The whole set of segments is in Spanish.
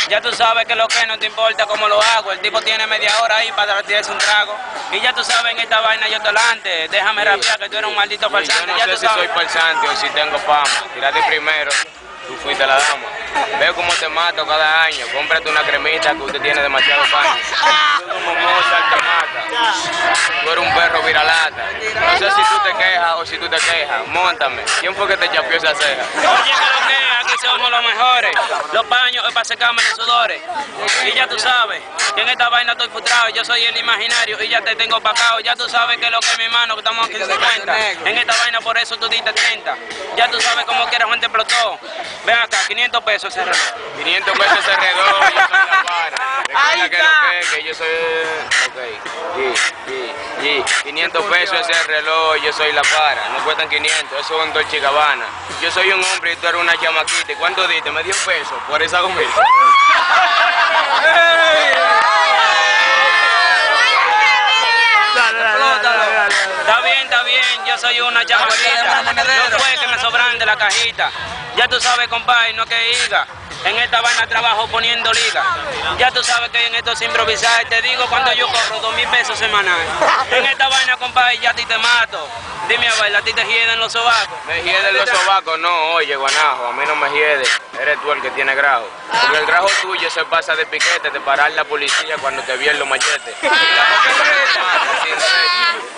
Ya tú sabes que lo que no te importa cómo lo hago. El tipo tiene media hora ahí para tirarse un trago. Y ya tú sabes, en esta vaina yo te delante. Déjame rapear que tú eres un maldito farsante. Yo no sé si soy farsante o si tengo fama. Tírate primero, tú fuiste la dama. Veo cómo te mato cada año. Cómprate una cremita que usted tiene demasiado paño. Tú como Mozart te mata. Tú eres un perro viralata. No sé si tú te quejas o si tú te quejas. Móntame. ¿Quién fue que te chapió esa ceja? Oye, que lo que aquí somos los mejores. Los paños es para secarme los sudores. Y ya tú sabes que en esta vaina estoy frustrado. Yo soy el imaginario y ya te tengo pacao. Ya tú sabes que lo que es mi mano, que estamos aquí en 50. En esta vaina por eso tú diste 30. Ya tú sabes cómo quieres, Juan te explotó. Ven acá, 500 pesos ese reloj. 500 pesos ese reloj, yo soy la para. Recuerda que yo soy... Ok. 500 pesos ese reloj, yo soy la para. No cuestan 500, eso es un Dolce & Gabbana. Yo soy un hombre y tú eres una chamaquita. ¿Y cuánto diste? Me dio un peso por esa gomita. Está bien, yo soy una chamaquita. No fue que me sobran de la cajita. Ya tú sabes, compadre, no que diga. En esta vaina trabajo poniendo liga. Ya tú sabes que en esto es improvisar. Te digo cuando yo cobro 2.000 pesos semanales. En esta vaina, compadre, ya a ti te mato. Dime a bailar, ¿a ti te hieden los sobacos? ¿Me hieden los sobacos? No, oye, guanajo, a mí no me hiede. Eres tú el que tiene grajo. Porque el grajo tuyo se pasa de piquete, de parar la policía cuando te vio en los machetes.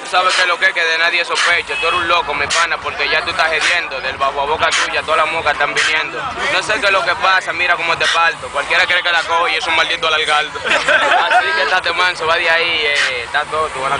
Tú sabes que lo que de nadie sospecha. Tú eres un loco, mi pana, porque ya tú estás hediendo. Del bajo a boca tuya, todas las moscas están viniendo. No sé qué es lo que pasa, mira cómo te parto. Cualquiera cree que la cojo y es un maldito alargardo. Así que estate manso, va de ahí, está todo, tú van a